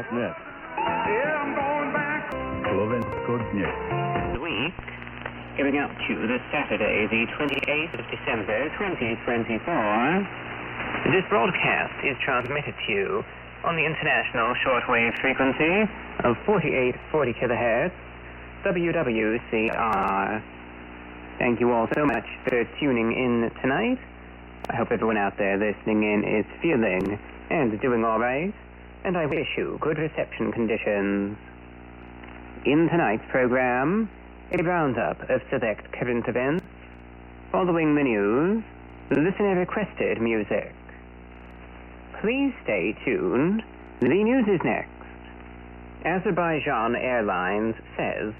SDRplay.net. Slovensko dnes. Week, giving up to this Saturday, the 28th of December, 2024. This broadcast is transmitted to you on the international shortwave frequency of 4840 kHz, WWCR. Thank you all so much for tuning in tonight. I hope everyone out there listening in is feeling and doing all right, and I wish you good reception conditions. In tonight's program, a roundup of select current events. Following the news, listener-requested music. Please stay tuned. The news is next. Azerbaijan Airlines says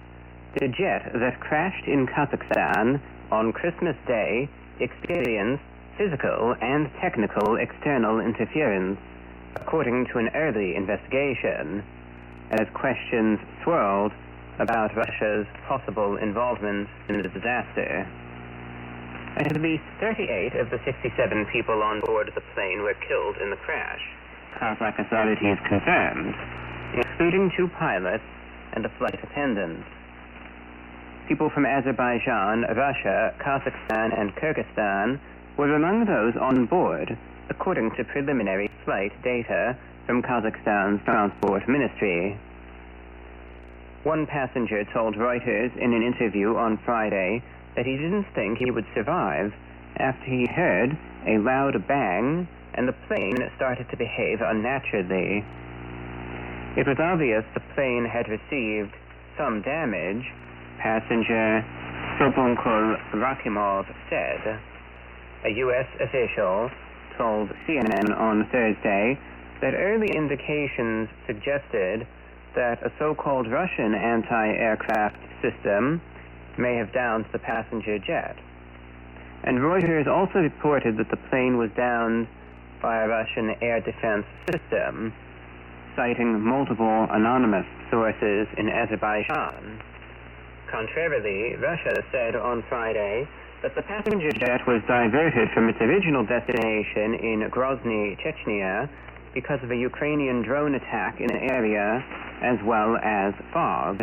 the jet that crashed in Kazakhstan on Christmas Day experienced physical and technical external interference, according to an early investigation, as questions swirled about Russia's possible involvement in the disaster. At least 38 of the 67 people on board the plane were killed in the crash, Kazakh authorities confirmed, including 2 pilots and a flight attendant. People from Azerbaijan, Russia, Kazakhstan, and Kyrgyzstan were among those on board, according to preliminary flight data from Kazakhstan's Transport Ministry. One passenger told Reuters in an interview on Friday that he didn't think he would survive after he heard a loud bang and the plane started to behave unnaturally. It was obvious the plane had received some damage, passenger Sobunkul Rakimov said. A U.S. official told CNN on Thursday that early indications suggested that a so-called Russian anti-aircraft system may have downed the passenger jet. And Reuters also reported that the plane was downed by a Russian air defense system, citing multiple anonymous sources in Azerbaijan. Contrarily, Russia said on Friday that the passenger jet was diverted from its original destination in Grozny, Chechnya, because of a Ukrainian drone attack in the area, as well as fog.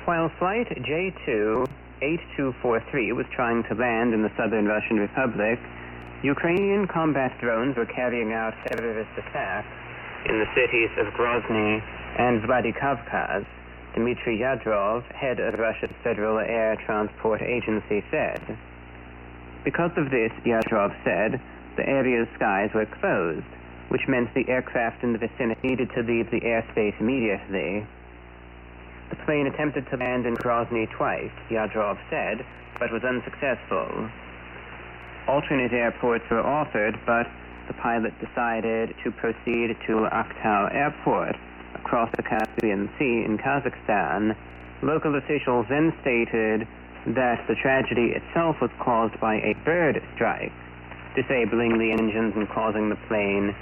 While flight J2-8243 was trying to land in the southern Russian Republic, Ukrainian combat drones were carrying out terrorist attacks in the cities of Grozny and Vladikavkaz, Dmitry Yadrov, head of Russia's Federal Air Transport Agency, said. Because of this, Yadrov said, the area's skies were closed, which meant the aircraft in the vicinity needed to leave the airspace immediately. The plane attempted to land in Grozny twice, Yadrov said, but was unsuccessful. Alternate airports were offered, but the pilot decided to proceed to Aktau Airport across the Caspian Sea in Kazakhstan. Local officials then stated that the tragedy itself was caused by a bird strike, disabling the engines and causing the plane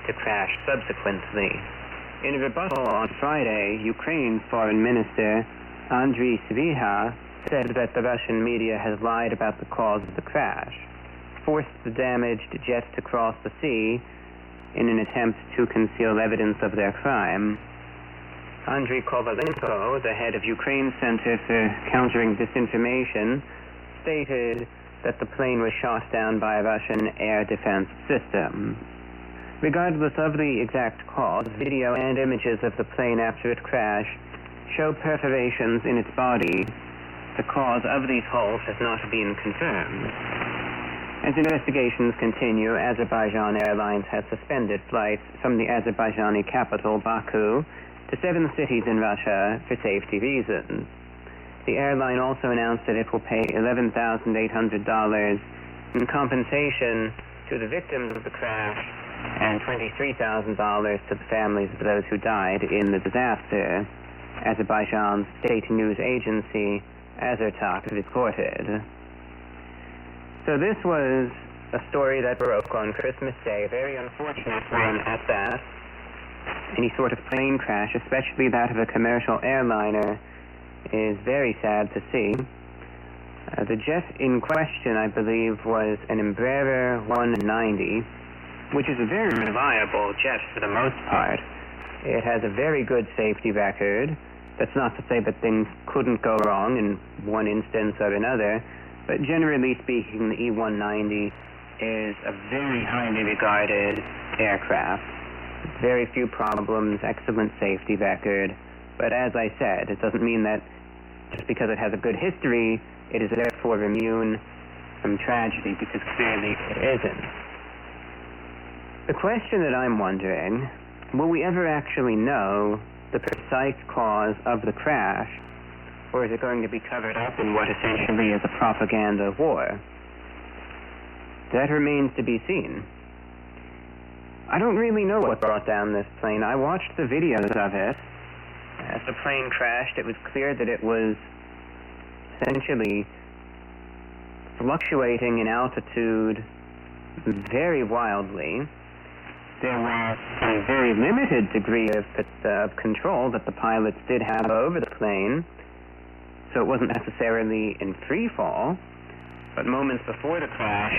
to crash subsequently. In a rebuttal on Friday, Ukraine's Foreign Minister Andriy Sybiha said that the Russian media has lied about the cause of the crash, forced the damaged jet to cross the sea in an attempt to conceal evidence of their crime. Andriy Kovalenko, the head of Ukraine's Center for Countering Disinformation, stated that the plane was shot down by a Russian air defense system. Regardless of the exact cause, video and images of the plane after it crashed show perforations in its body. The cause of these holes has not been confirmed. As investigations continue, Azerbaijan Airlines has suspended flights from the Azerbaijani capital, Baku, to 7 cities in Russia for safety reasons. The airline also announced that it will pay $11,800 in compensation to the victims of the crash and $23,000 to the families of those who died in the disaster, Azerbaijan's state news agency, Azertak, reported. So this was a story that broke on Christmas Day, a very unfortunate one at that. Any sort of plane crash, especially that of a commercial airliner, is very sad to see. The jet in question, I believe, was an Embraer 190, which is a very reliable jet for the most part. It has a very good safety record. That's not to say that things couldn't go wrong in one instance or another, but generally speaking, the E-190 is a very highly regarded aircraft. Very few problems, excellent safety record. But as I said, it doesn't mean that just because it has a good history, it is therefore immune from tragedy, because clearly it isn't. The question that I'm wondering, will we ever actually know the precise cause of the crash, or is it going to be covered up in what essentially is a propaganda war? That remains to be seen. I don't really know what brought down this plane. I watched the videos of it. As the plane crashed, it was clear that it was essentially fluctuating in altitude very wildly. There was a very limited degree of control that the pilots did have over the plane, so it wasn't necessarily in free fall. But moments before the crash,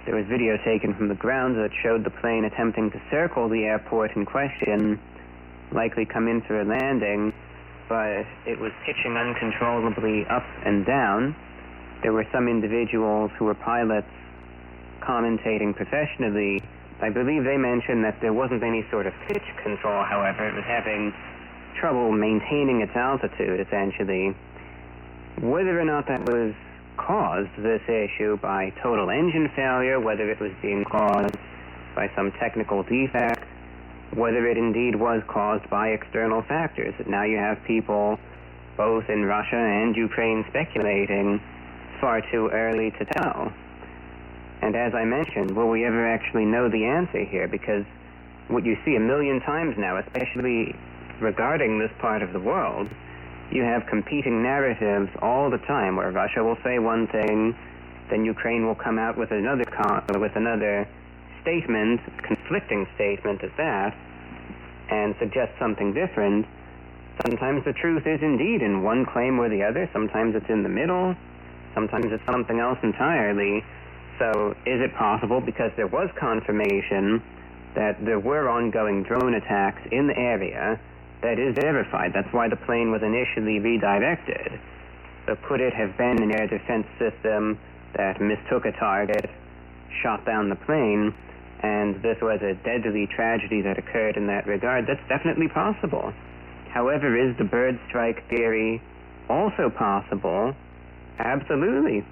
there was video taken from the ground that showed the plane attempting to circle the airport in question, likely come in for a landing, but it was pitching uncontrollably up and down. There were some individuals who were pilots commentating professionally. I believe they mentioned that there wasn't any sort of pitch control, however. It was having trouble maintaining its altitude, essentially. Whether or not that was caused, this issue, by total engine failure, whether it was being caused by some technical defect, whether it indeed was caused by external factors. Now you have people both in Russia and Ukraine speculating. Far too early to tell. And as I mentioned, will we ever actually know the answer here? Because what you see a million times now, especially regarding this part of the world, you have competing narratives all the time, where Russia will say one thing, then Ukraine will come out with another statement, conflicting statement at that, and suggest something different. Sometimes the truth is indeed in one claim or the other. Sometimes it's in the middle. Sometimes it's something else entirely. So is it possible, because there was confirmation that there were ongoing drone attacks in the area, that is verified? That's why the plane was initially redirected. So could it have been an air defense system that mistook a target, shot down the plane, and this was a deadly tragedy that occurred in that regard? That's definitely possible. However, is the bird strike theory also possible? Absolutely.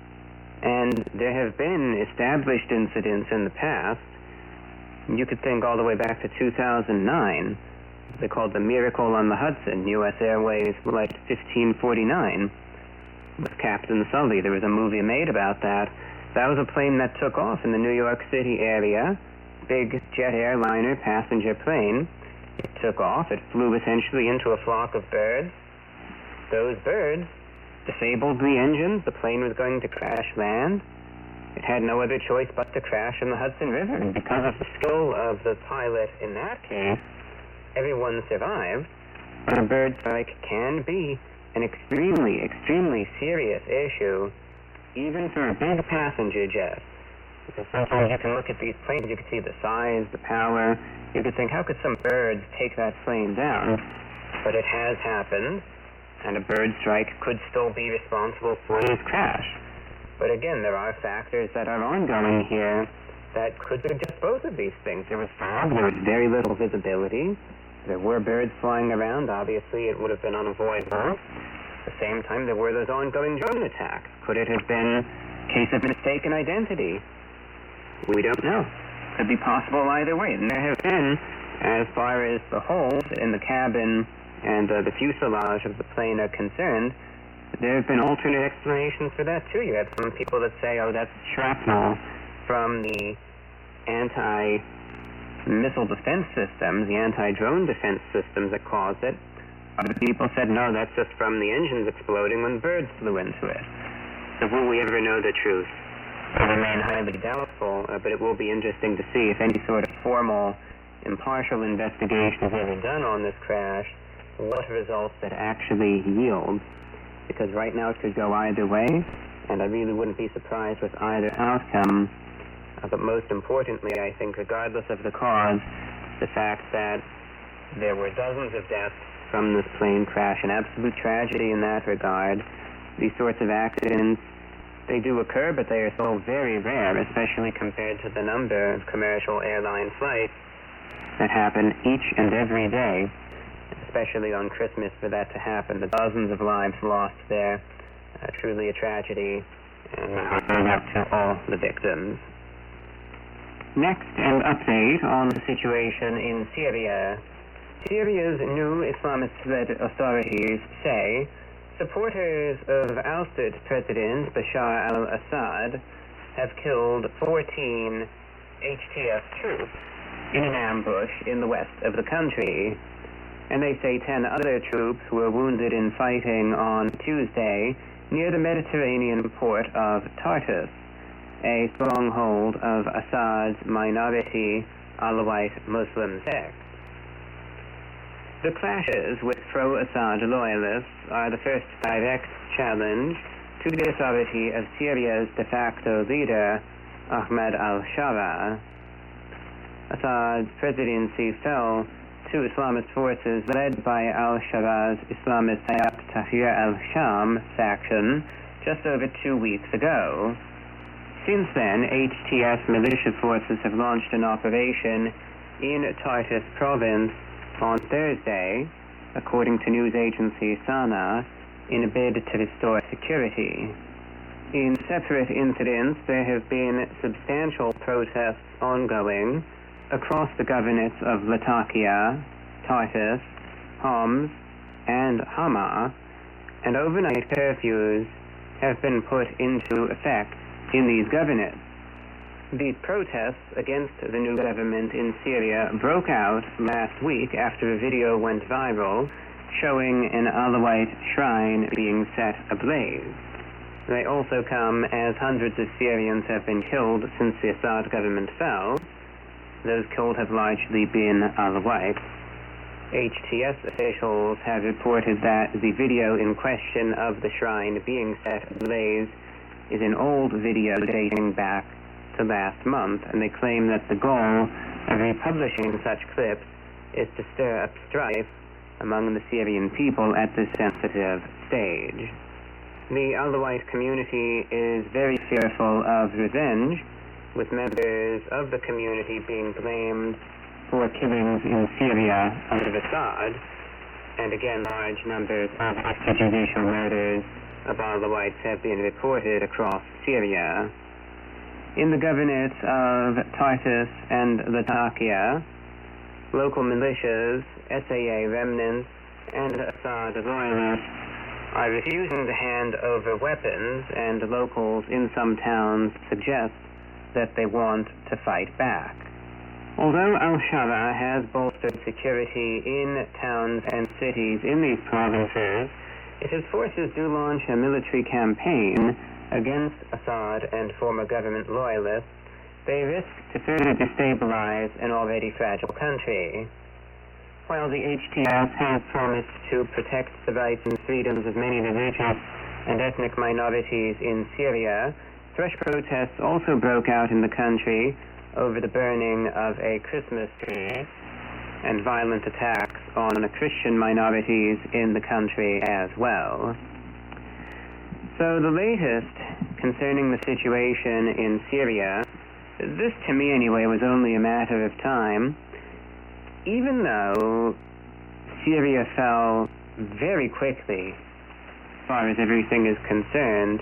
And there have been established incidents in the past. You could think all the way back to 2009. They called the Miracle on the Hudson, U.S. Airways Flight 1549, with Captain Sully. There was a movie made about that. That was a plane that took off in the New York City area, big jet airliner passenger plane. It took off. It flew essentially into a flock of birds. Those birds disabled the engines. The plane was going to crash land. It had no other choice but to crash in the Hudson River. And because of the skill of the pilot in that case, everyone survived. But a bird strike can be an extremely, extremely serious issue, even for a big passenger jet. Because sometimes you can look at these planes, you can see the size, the power. You could think, how could some birds take that plane down? But it has happened, and a bird strike could still be responsible for this crash. But again, there are factors that are ongoing here that could suggest both of these things. There was fog, there was very little visibility, there were birds flying around. Obviously, it would have been unavoidable. At the same time, there were those ongoing drone attacks. Could it have been a case of mistaken identity? We don't know. Could be possible either way. And there have been, as far as the holes in the cabin and the fuselage of the plane are concerned, there have been alternate explanations for that too. You have some people that say, oh, that's shrapnel from the anti-missile defense systems, the anti-drone defense systems that caused it. Other people said, no, that's just from the engines exploding when birds flew into it. So will we ever know the truth? I remain highly doubtful, but it will be interesting to see if any sort of formal, impartial investigation is ever done on this crash, what results it actually yields. Because right now it could go either way, and I really wouldn't be surprised with either outcome. But most importantly, I think, regardless of the cause, the fact that There were dozens of deaths from this plane crash, an absolute tragedy in that regard. These sorts of accidents, they do occur, but they are so very rare, especially compared to the number of commercial airline flights that happen each and every day, especially on Christmas for that to happen. The dozens of lives lost there, truly a tragedy, and my heart goes out to all the victims. Next, an update on the situation in Syria. Syria's new Islamist-led authorities say supporters of ousted President Bashar al-Assad have killed 14 HTS troops in an ambush in the west of the country, and they say 10 other troops were wounded in fighting on Tuesday near the Mediterranean port of Tartus, a stronghold of Assad's minority Alawite Muslim sect. The clashes with pro-Assad loyalists are the first direct challenge to the authority of Syria's de facto leader, Ahmed al-Shara. Assad's presidency fell to Islamist forces led by al-Shara's Islamist Hayat Tahrir al-Sham faction just over 2 weeks ago. Since then, HTS militia forces have launched an operation in Tartus province on Thursday, according to news agency Sana, in a bid to restore security. In separate incidents, there have been substantial protests ongoing across the governorates of Latakia, Tartus, Homs, and Hama, and overnight curfews have been put into effect in these governorates. These protests against the new government in Syria broke out last week after a video went viral showing an Alawite shrine being set ablaze. They also come as hundreds of Syrians have been killed since the Assad government fell. Those killed have largely been Alawite. HTS officials have reported that the video in question of the shrine being set ablaze is an old video dating back to last month, and they claim that the goal of republishing such clips is to stir up strife among the Syrian people at this sensitive stage. The Alawite community is very fearful of revenge, with members of the community being blamed for killings in Syria under Assad, and again large numbers of extrajudicial murders of Alawites have been reported across Syria. In the governorates of Tartus and Latakia, local militias, SAA remnants, and Assad loyalists are refusing to hand over weapons, and locals in some towns suggest that they want to fight back. Although al-Shara has bolstered security in towns and cities in these provinces, if his forces do launch a military campaign against Assad and former government loyalists, they risk to further destabilize an already fragile country. While the HTS has promised to protect the rights and freedoms of many religious and ethnic minorities in Syria, fresh protests also broke out in the country over the burning of a Christmas tree and violent attacks on Christian minorities in the country as well. So the latest concerning the situation in Syria, this to me anyway was only a matter of time. Even though Syria fell very quickly as far as everything is concerned,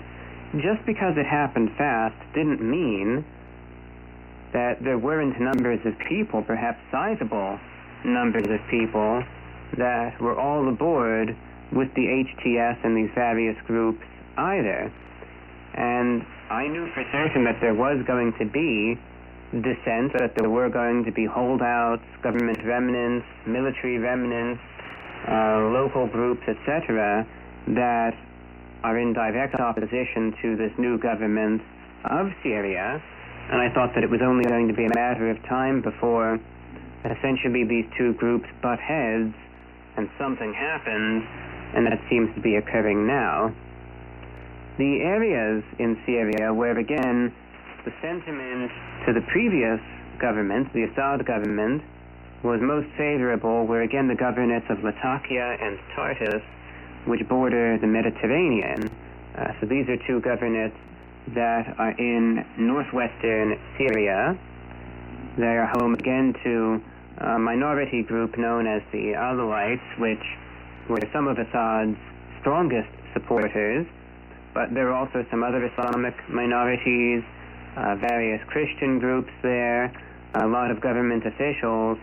just because it happened fast didn't mean that there weren't numbers of people, perhaps sizable numbers of people, that were all aboard with the HTS and these various groups either. And I knew for certain that there was going to be dissent, that there were going to be holdouts, government remnants, military remnants, local groups, etc., that are in direct opposition to this new government of Syria. And I thought that it was only going to be a matter of time before essentially these two groups butt heads and something happens, and that seems to be occurring now. The areas in Syria where, again, the sentiment to the previous government, the Assad government, was most favorable were again the governorates of Latakia and Tartus, which border the Mediterranean. So these are two governorates that are in northwestern Syria. They are home again to a minority group known as the Alawites, which were some of Assad's strongest supporters, but there are also some other Islamic minorities, various Christian groups there, a lot of government officials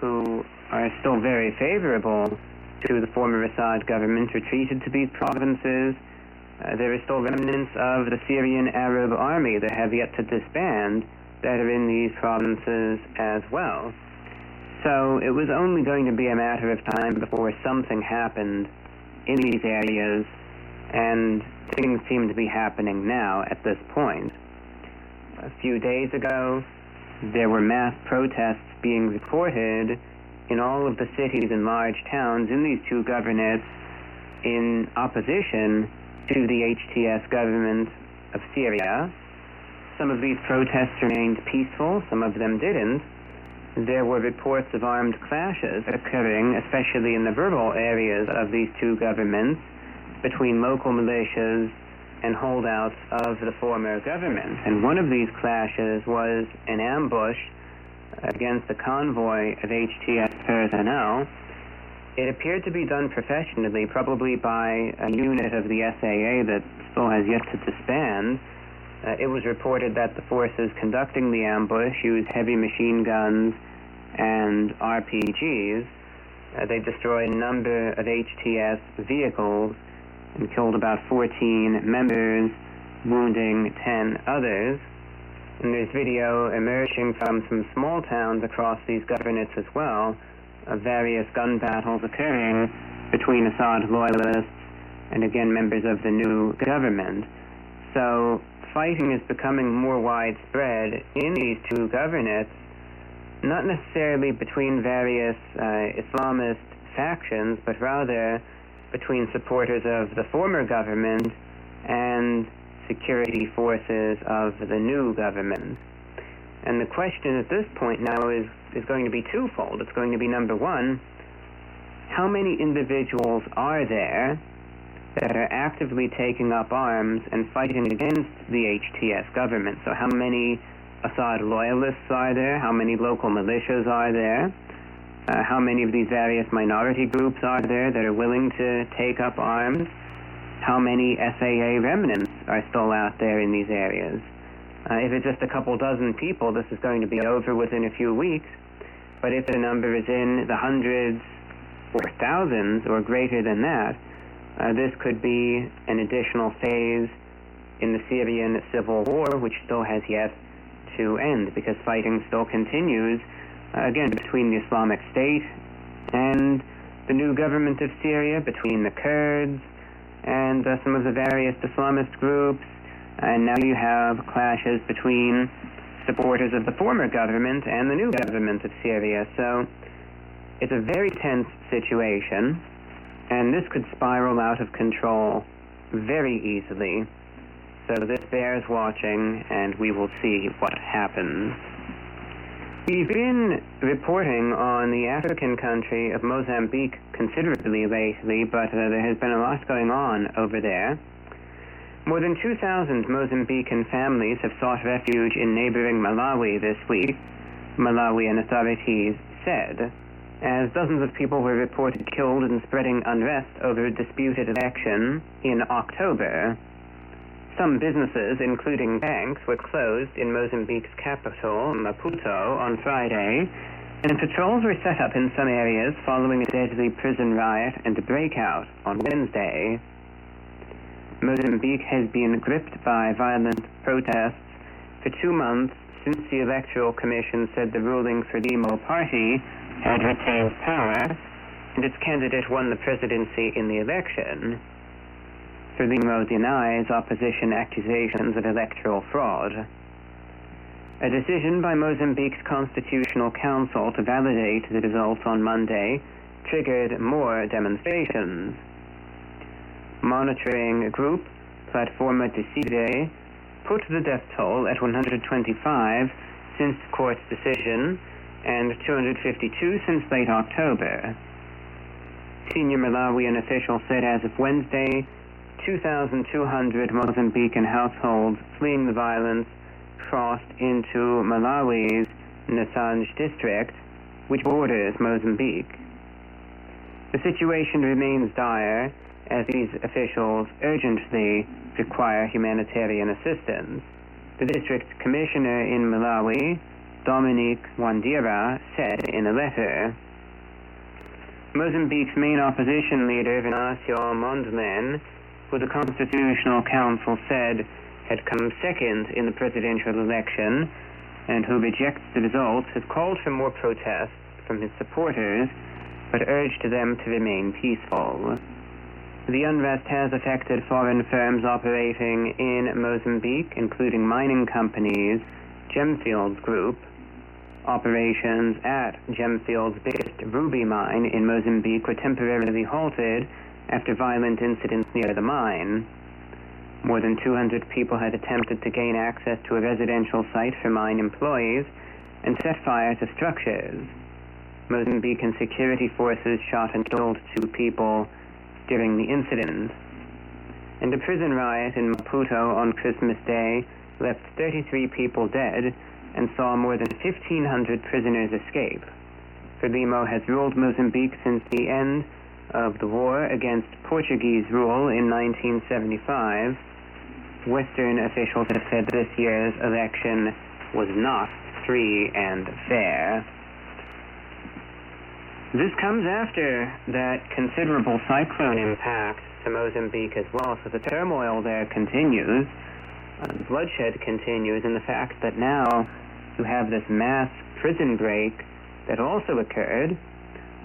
who are still very favorable to the former Assad government, retreated to these provinces. There are still remnants of the Syrian Arab army that have yet to disband that are in these provinces as well. So it was only going to be a matter of time before something happened in these areas, and things seem to be happening now at this point. A few days ago, there were mass protests being reported in all of the cities and large towns in these two governorates in opposition to the HTS government of Syria. Some of these protests remained peaceful, some of them didn't. There were reports of armed clashes occurring, especially in the rural areas of these two governments, between local militias and holdouts of the former government. And one of these clashes was an ambush against a convoy of HTS personnel. It appeared to be done professionally, probably by a unit of the SAA that still has yet to disband. It was reported that the forces conducting the ambush used heavy machine guns and RPGs. They destroyed a number of HTS vehicles and killed about 14 members, wounding 10 others. And there's video emerging from some small towns across these governorates as well, of various gun battles occurring between Assad loyalists and again members of the new government. So fighting is becoming more widespread in these two governorates, not necessarily between various Islamist factions, but rather between supporters of the former government and security forces of the new government. And the question at this point now is going to be twofold. It's going to be, number one, how many individuals are there that are actively taking up arms and fighting against the HTS government? So how many Assad loyalists are there? How many local militias are there? How many of these various minority groups are there that are willing to take up arms? How many SAA remnants are still out there in these areas? If it's just a couple dozen people, this is going to be over within a few weeks. But if the number is in the hundreds or thousands or greater than that, this could be an additional phase in the Syrian civil war, which still has yet to end, because fighting still continues, again, between the Islamic State and the new government of Syria, between the Kurds and some of the various Islamist groups. And now you have clashes between supporters of the former government and the new government of Syria. So it's a very tense situation, and this could spiral out of control very easily. So this bears watching, and we will see what happens. We've been reporting on the African country of Mozambique considerably lately, but there has been a lot going on over there. More than 2,000 Mozambican families have sought refuge in neighboring Malawi this week, Malawian authorities said, as dozens of people were reported killed in spreading unrest over a disputed election in October. Some businesses, including banks, were closed in Mozambique's capital, Maputo, on Friday, and patrols were set up in some areas following a deadly prison riot and a breakout on Wednesday. Mozambique has been gripped by violent protests for 2 months since the Electoral Commission said the ruling Frelimo party had retained power and its candidate won the presidency in the election. Frelimo denies opposition accusations of electoral fraud. A decision by Mozambique's Constitutional Council to validate the results on Monday triggered more demonstrations. Monitoring group Plataforma Decide put the death toll at 125 since the court's decision and 252 since late October. Senior Malawian officials said as of Wednesday, 2,200 Mozambican households fleeing the violence crossed into Malawi's Nasanj district, which borders Mozambique. The situation remains dire as these officials urgently require humanitarian assistance. The district commissioner in Malawi, Dominique Wandira, said in a letter, Mozambique's main opposition leader, Venancio Mondlane, who the Constitutional Council said had come second in the presidential election and who rejects the results, has called for more protests from his supporters, but urged them to remain peaceful. The unrest has affected foreign firms operating in Mozambique, including mining companies, Gemfields Group. Operations at Gemfields' biggest ruby mine in Mozambique were temporarily halted after violent incidents near the mine. More than 200 people had attempted to gain access to a residential site for mine employees and set fire to structures. Mozambican security forces shot and killed 2 people during the incident. And a prison riot in Maputo on Christmas Day left 33 people dead and saw more than 1,500 prisoners escape. Frelimo has ruled Mozambique since the end of the war against Portuguese rule in 1975. Western officials have said this year's election was not free and fair. This comes after that considerable cyclone impact to Mozambique as well, so the turmoil there continues, bloodshed continues, and the fact that now you have this mass prison break that also occurred.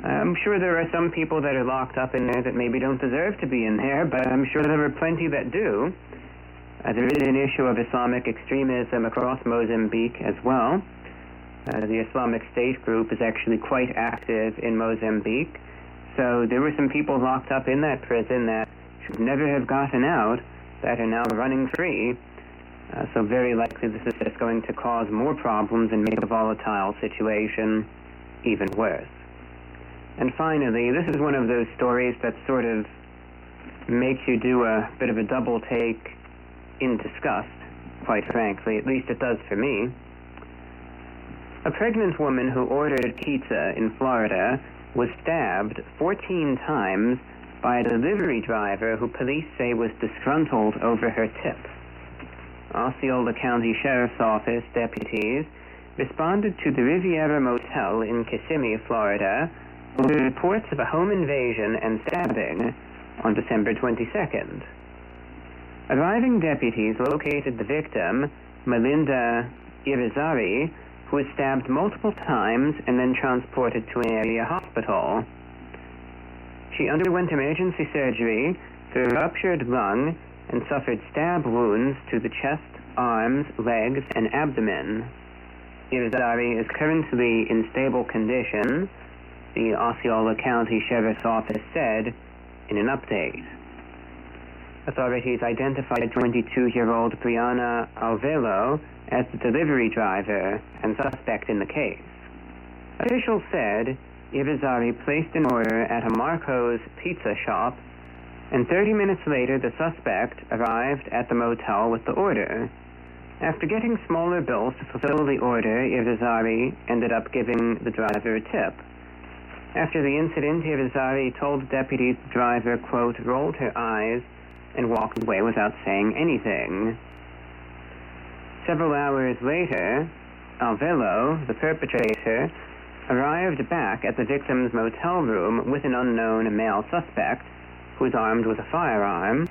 I'm sure there are some people that are locked up in there that maybe don't deserve to be in there, but I'm sure there are plenty that do. There is an issue of Islamic extremism across Mozambique as well. The Islamic State group is actually quite active in Mozambique, so there were some people locked up in that prison that should never have gotten out that are now running free. So very likely this is just going to cause more problems and make the volatile situation even worse. And finally, this is one of those stories that sort of makes you do a bit of a double take in disgust, quite frankly. At least it does for me. A pregnant woman who ordered pizza in Florida was stabbed 14 times by a delivery driver who police say was disgruntled over her tip. Osceola County Sheriff's Office deputies responded to the Riviera Motel in Kissimmee, Florida, with reports of a home invasion and stabbing on December 22nd. Arriving deputies located the victim, Melinda Irizarry, who was stabbed multiple times and then transported to an area hospital. She underwent emergency surgery for a ruptured lung and suffered stab wounds to the chest, arms, legs, and abdomen. Irizarry is currently in stable condition, the Osceola County Sheriff's Office said in an update. Authorities identified 22-year-old Brianna Alvelo as the delivery driver and suspect in the case. Officials said Irizarry placed an order at a Marco's pizza shop, and 30 minutes later the suspect arrived at the motel with the order. After getting smaller bills to fulfill the order, Irizarry ended up giving the driver a tip. After the incident, Irizarry told deputies the driver, quote, rolled her eyes and walked away without saying anything. Several hours later, Alvelo, the perpetrator, arrived back at the victim's motel room with an unknown male suspect who was armed with a firearm.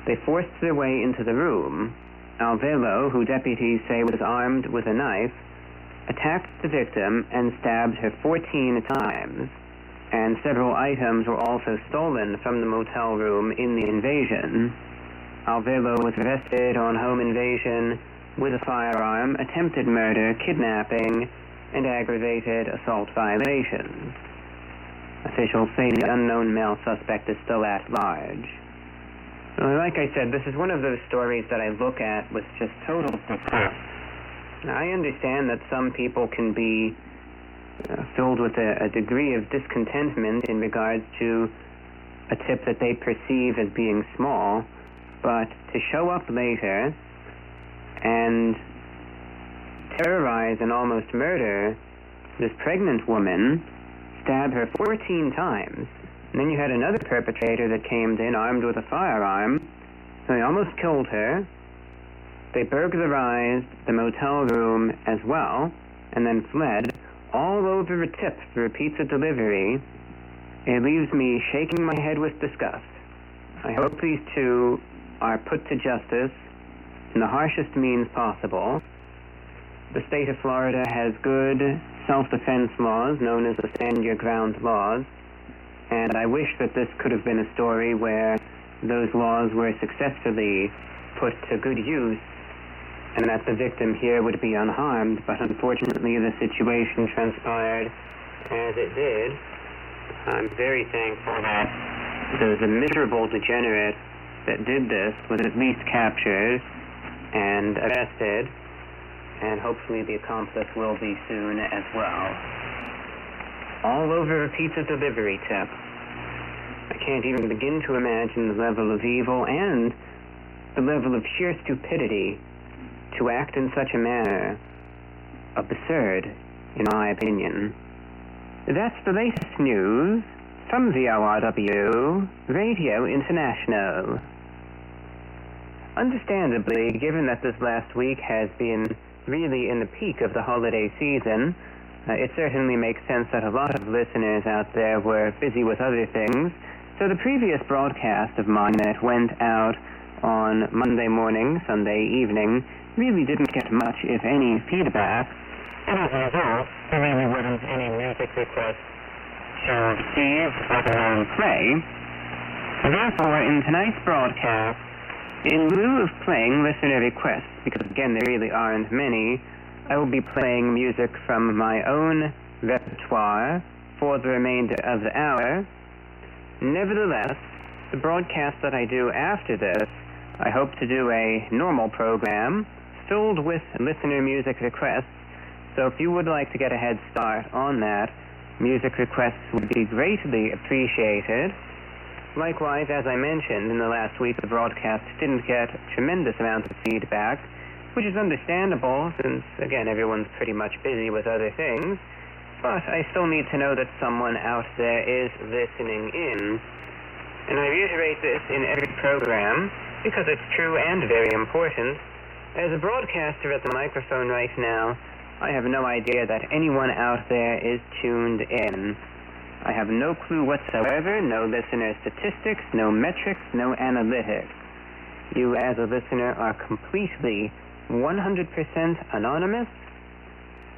They forced their way into the room. Alvelo, who deputies say was armed with a knife, attacked the victim and stabbed her 14 times, and several items were also stolen from the motel room in the invasion. Alvelo was arrested on home invasion with a firearm, attempted murder, kidnapping, and aggravated assault violations. Officials say the unknown male suspect is still at large. Like I said, this is one of those stories that I look at with just total disgust. Now, I understand that some people can be filled with a degree of discontentment in regards to a tip that they perceive as being small, but to show up later and terrorize and almost murder this pregnant woman, stab her 14 times. And then you had another perpetrator that came in armed with a firearm. So they almost killed her. They burglarized the motel room as well, and then fled, all over a tip for a pizza delivery. It leaves me shaking my head with disgust. I hope these two are put to justice in the harshest means possible. The state of Florida has good self-defense laws known as the Stand Your Ground laws, and I wish that this could have been a story where those laws were successfully put to good use and that the victim here would be unharmed, but unfortunately the situation transpired as it did. I'm very thankful that the miserable degenerate that did this was at least captured and arrested, and hopefully the accomplice will be soon as well. All over a pizza delivery tip. I can't even begin to imagine the level of evil and the level of sheer stupidity to act in such a manner. Absurd, in my opinion. That's the latest news from VORW Radio International. Understandably, given that this last week has been really in the peak of the holiday season, it certainly makes sense that a lot of listeners out there were busy with other things. So the previous broadcast of mine that went out on Monday morning, Sunday evening, really didn't get much, if any, feedback. And as a result, there really wasn't any music requests to receive or play. Therefore, in tonight's broadcast, in lieu of playing listener requests, because again there really aren't many, I will be playing music from my own repertoire for the remainder of the hour. Nevertheless, the broadcast that I do after this, I hope to do a normal program filled with listener music requests. So if you would like to get a head start on that, music requests would be greatly appreciated. Likewise, as I mentioned in the last week, the broadcast didn't get a tremendous amount of feedback, which is understandable since, again, everyone's pretty much busy with other things. But I still need to know that someone out there is listening in. And I reiterate this in every program because it's true and very important. As a broadcaster at the microphone right now, I have no idea that anyone out there is tuned in. I have no clue whatsoever, no listener statistics, no metrics, no analytics. You as a listener are completely 100% anonymous.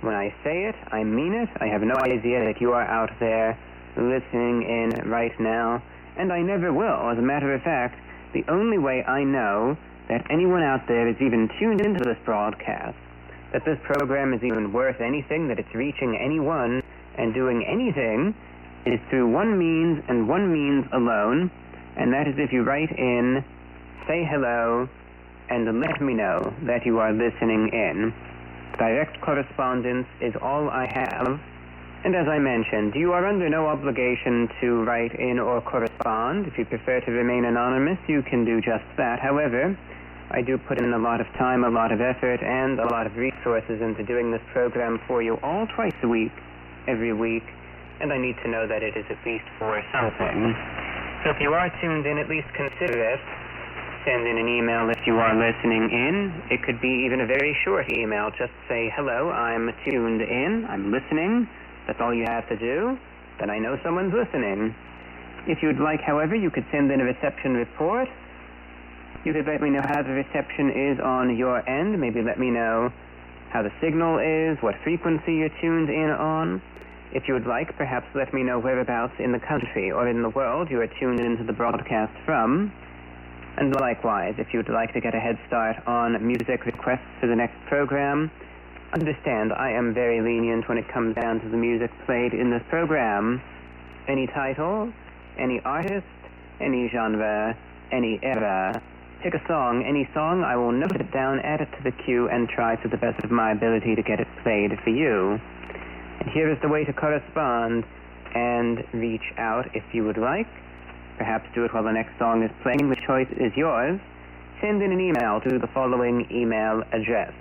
When I say it, I mean it. I have no idea that you are out there listening in right now, and I never will. As a matter of fact, the only way I know that anyone out there is even tuned into this broadcast, that this program is even worth anything, that it's reaching anyone and doing anything, is through one means and one means alone, and that is if you write in, say hello, and let me know that you are listening in. Direct correspondence is all I have, and as I mentioned, you are under no obligation to write in or correspond. If you prefer to remain anonymous, you can do just that. However, I do put in a lot of time, a lot of effort, and a lot of resources into doing this program for you all twice a week, every week, and I need to know that it is at least for something. So if you are tuned in, at least consider it. Send in an email if you are listening in. It could be even a very short email. Just say, hello, I'm tuned in, I'm listening. That's all you have to do. Then I know someone's listening. If you'd like, however, you could send in a reception report. You could let me know how the reception is on your end. Maybe let me know how the signal is, what frequency you're tuned in on. If you would like, perhaps let me know whereabouts in the country or in the world you are tuned into the broadcast from. And likewise, if you would like to get a head start on music requests for the next program, understand I am very lenient when it comes down to the music played in this program. Any title, any artist, any genre, any era. Pick a song, any song, I will note it down, add it to the queue, and try to the best of my ability to get it played for you. And here is the way to correspond and reach out if you would like. Perhaps do it while the next song is playing. The choice is yours. Send in an email to the following email address: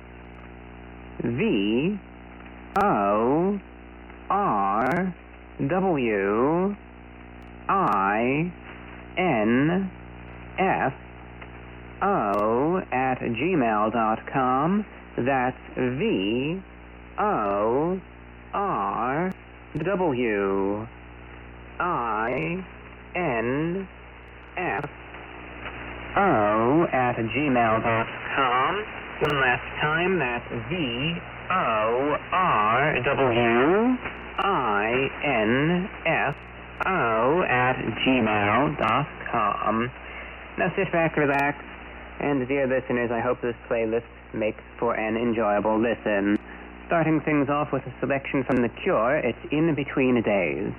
VORWINFO@gmail.com. That's VORWINFO@gmail.com. One last time, that's VORWINFO@gmail.com. Now sit back, relax, and dear listeners, I hope this playlist makes for an enjoyable listen. Starting things off with a selection from The Cure, it's In Between Days.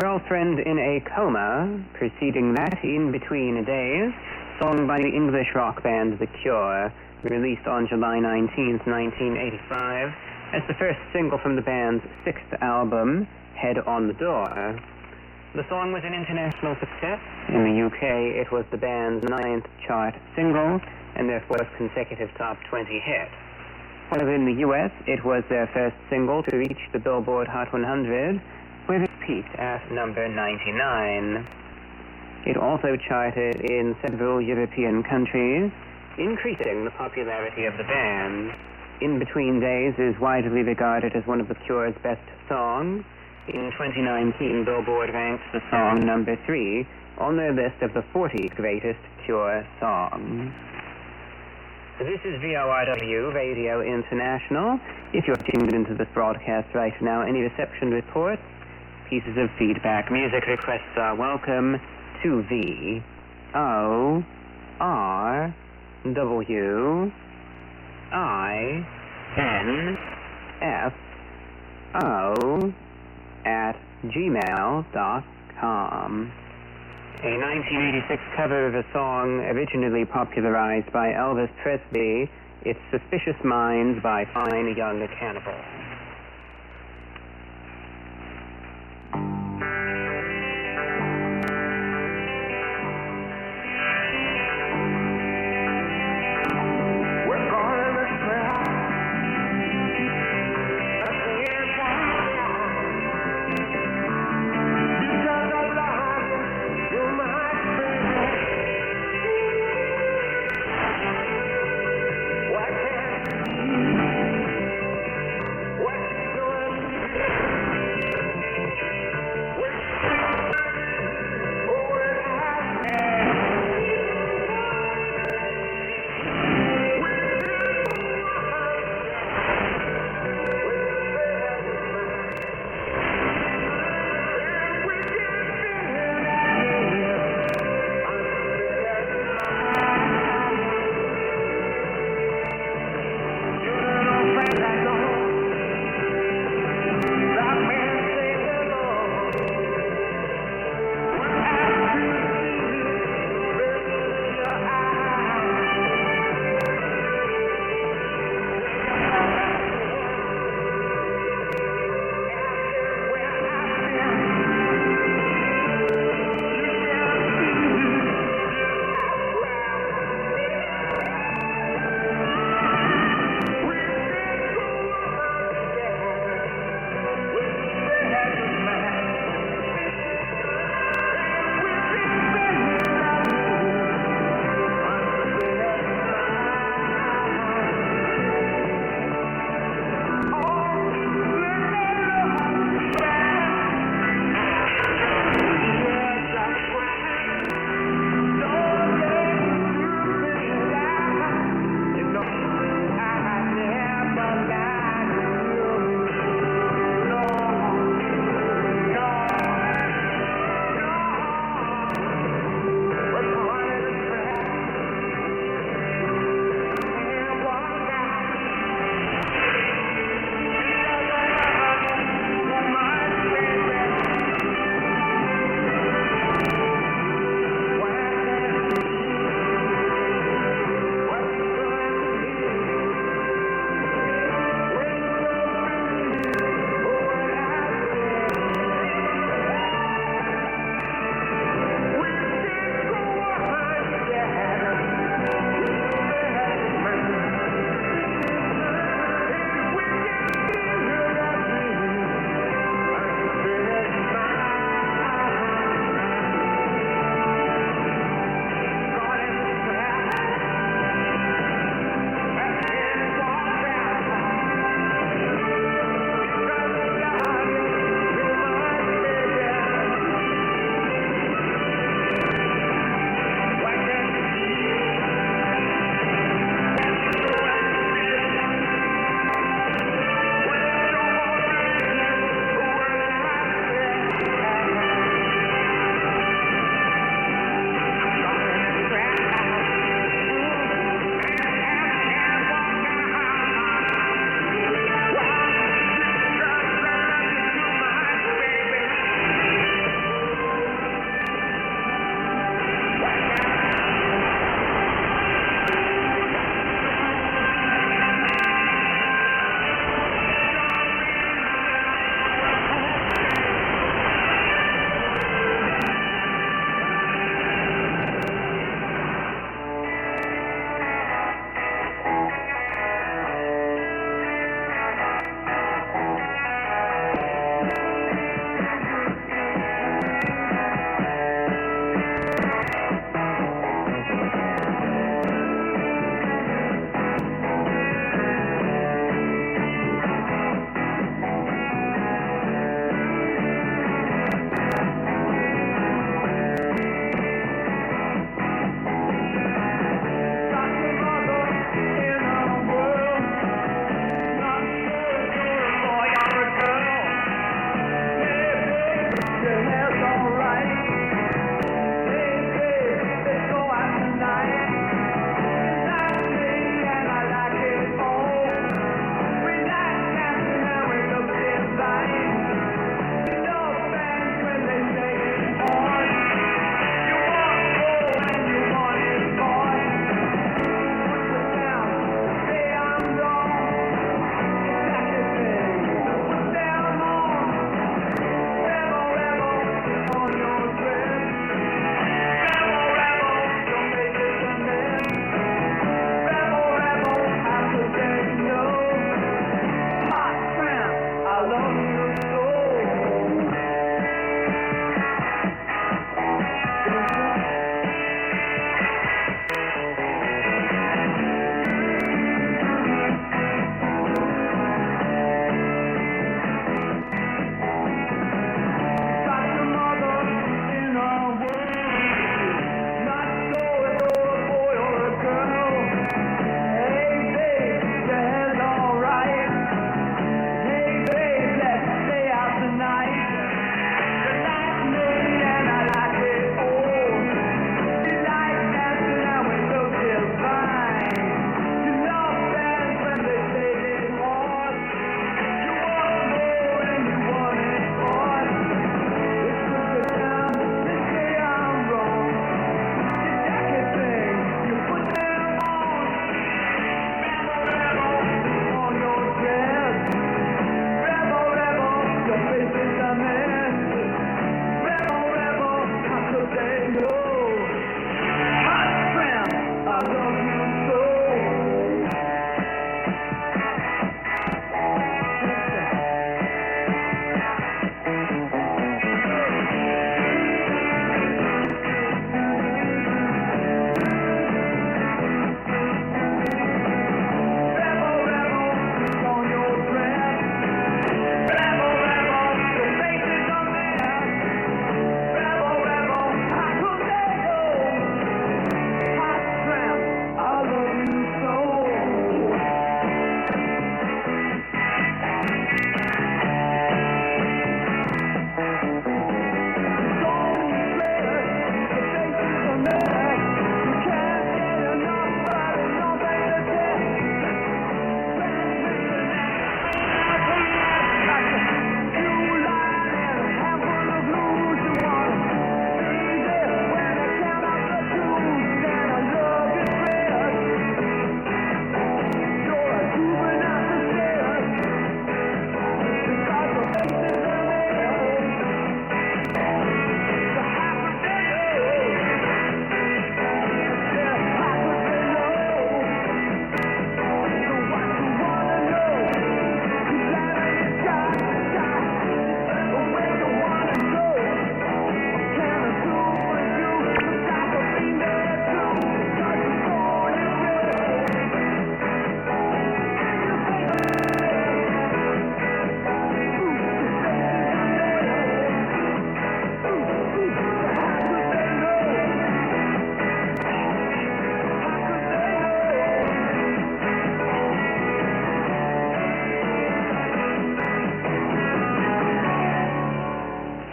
Girlfriend in a Coma, preceding that, In Between Days, song by the English rock band The Cure, released on July 19th, 1985, as the first single from the band's sixth album, Head on the Door. The song was an international success. In the UK, it was the band's ninth chart single and their fourth consecutive top 20 hit. While in the US, it was their first single to reach the Billboard Hot 100, where it peaked at number 99. It also charted in several European countries, increasing the popularity of the band. In Between Days is widely regarded as one of The Cure's best songs. In 2019, Billboard ranked the song number 3 on their list of the 40 greatest Cure songs. This is VORW Radio International. If you're tuned into this broadcast right now, any reception reports, pieces of feedback, music requests are welcome to VORWINFO@gmail.com. A 1986 cover of a song originally popularized by Elvis Presley, It's Suspicious Minds by Fine Young Cannibal.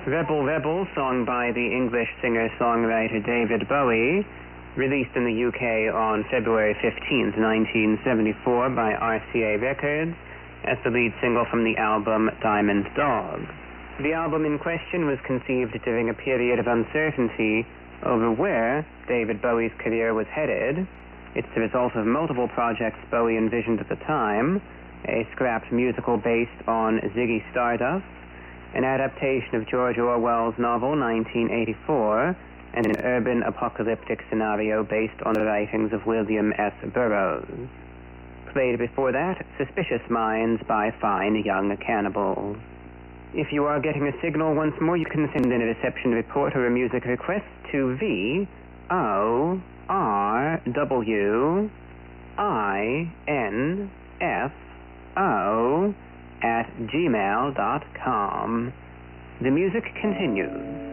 Rebel Rebel, song by the English singer-songwriter David Bowie, released in the UK on February 15, 1974 by RCA Records as the lead single from the album Diamond Dog. The album in question was conceived during a period of uncertainty over where David Bowie's career was headed. It's the result of multiple projects Bowie envisioned at the time: a scrapped musical based on Ziggy Stardust, an adaptation of George Orwell's novel 1984, and an urban apocalyptic scenario based on the writings of William S. Burroughs. Played before that, Suspicious Minds by Fine Young Cannibals. If you are getting a signal once more, you can send in a reception report or a music request to VORWINFO@gmail.com. The music continues.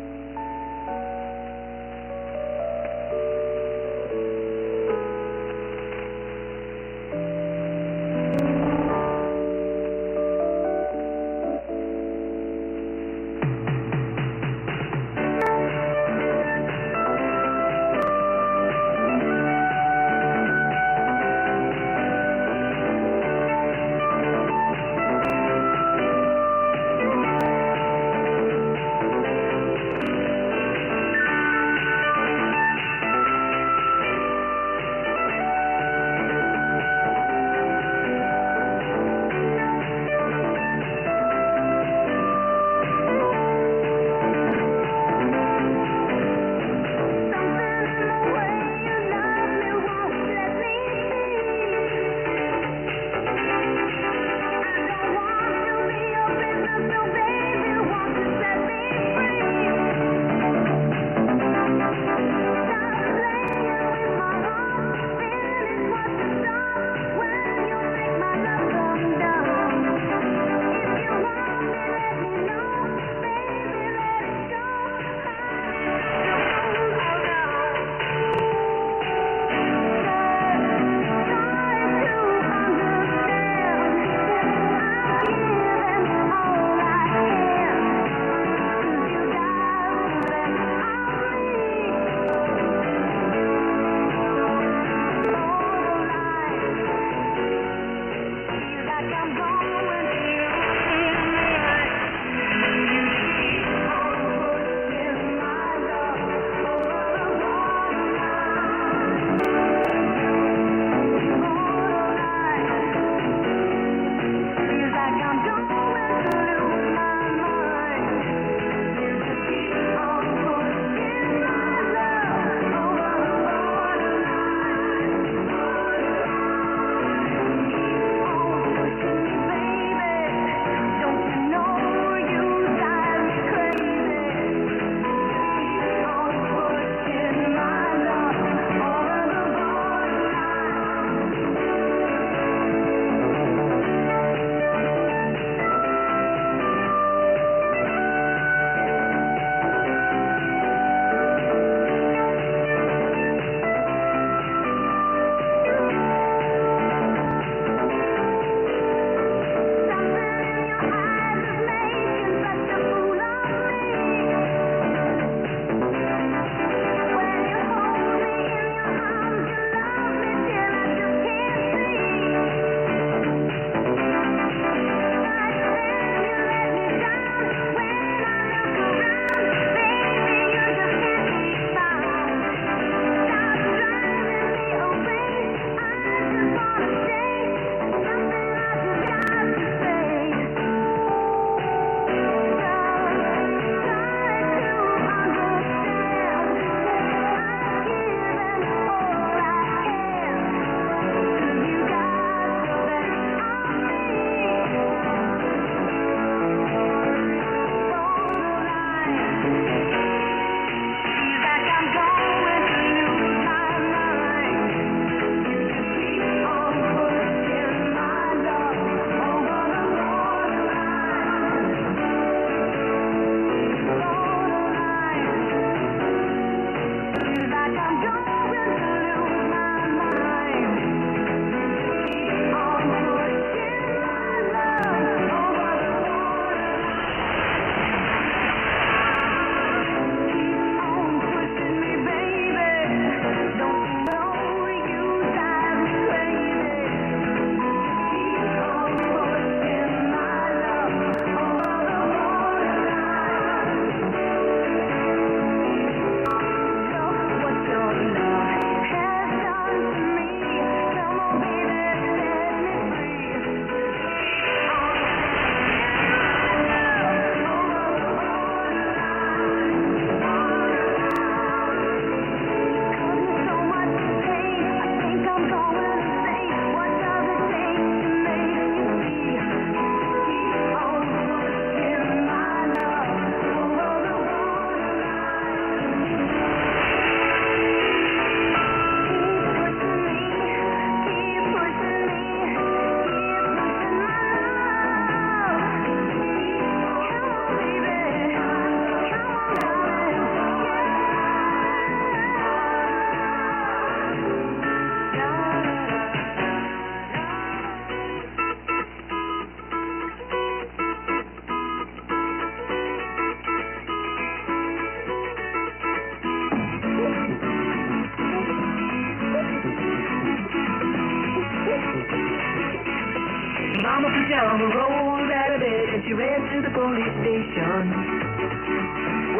down the road out of bed and she ran to the police station.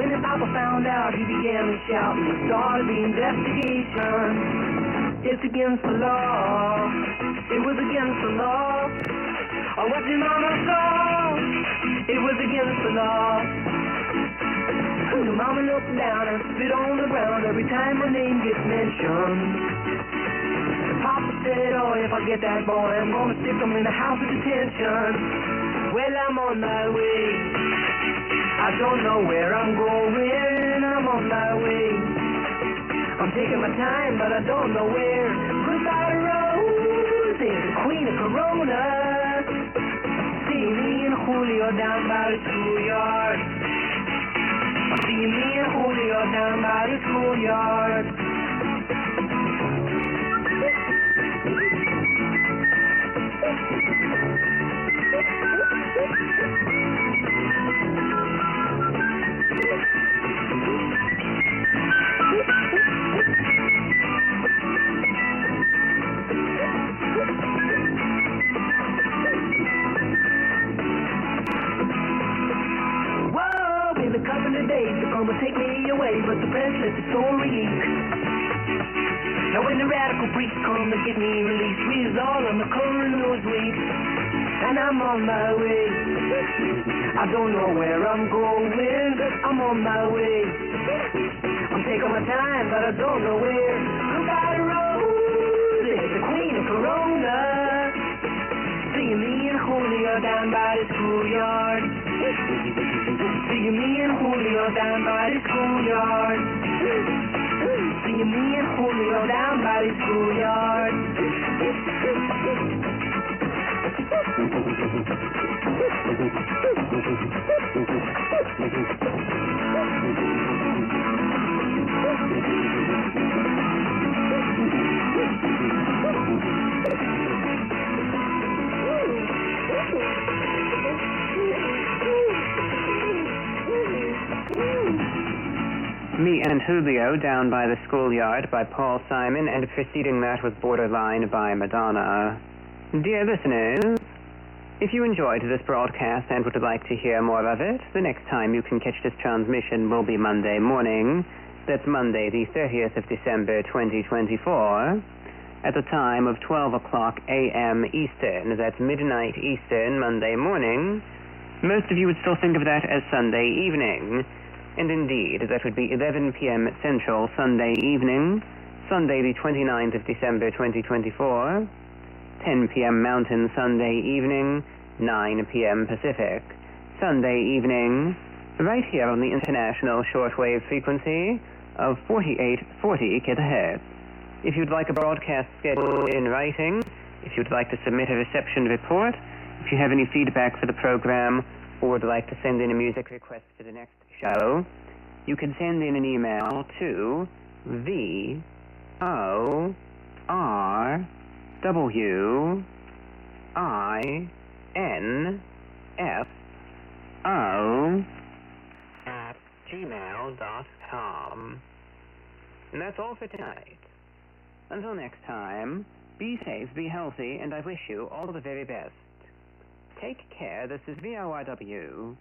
When the papa found out, he began to shout and started the investigation. It's against the law. It was against the law. Oh, what your mama saw? It was against the law. The mama looked down and spit on the ground every time her name gets mentioned. The papa said, oh, if I get that boy, I'm gonna stick him in the house of detention. Well, I'm on my way. I don't know where I'm going. I'm on my way. I'm taking my time, but I don't know where. Goodbye, Rose, the queen of Corona. See me and Julio down by the schoolyard. See me and Julio down by the schoolyard. A couple of days they're gonna take me away, but the press let the story leak. Now when the radical priests come to get me released, we is all on the current news week, and I'm on my way. I don't know where I'm going. I'm on my way. I'm taking my time, but I don't know where. Goodbye, Rose, the queen of Corona. See me and Julio down by the schoolyard. See me and Julio down by the schoolyard. See me and Julio down by the schoolyard. Me and Julio Down by the Schoolyard by Paul Simon, and preceding that was Borderline by Madonna. Dear listeners, if you enjoyed this broadcast and would like to hear more of it, the next time you can catch this transmission will be Monday morning. That's Monday, the 30th of December, 2024, at the time of 12 o'clock a.m. Eastern. That's midnight Eastern, Monday morning. Most of you would still think of that as Sunday evening. And indeed, that would be 11 p.m. Central Sunday evening, Sunday the 29th of December 2024, 10 p.m. Mountain Sunday evening, 9 p.m. Pacific Sunday evening, right here on the international shortwave frequency of 4840 kHz. If you'd like a broadcast schedule in writing, if you'd like to submit a reception report, if you have any feedback for the program, or would like to send in a music request for the next show, you can send in an email to VORWINFO@gmail.com. And that's all for tonight. Until next time, be safe, be healthy, and I wish you all the very best. Take care. This is VORW.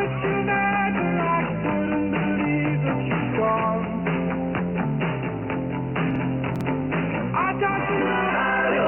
victory now.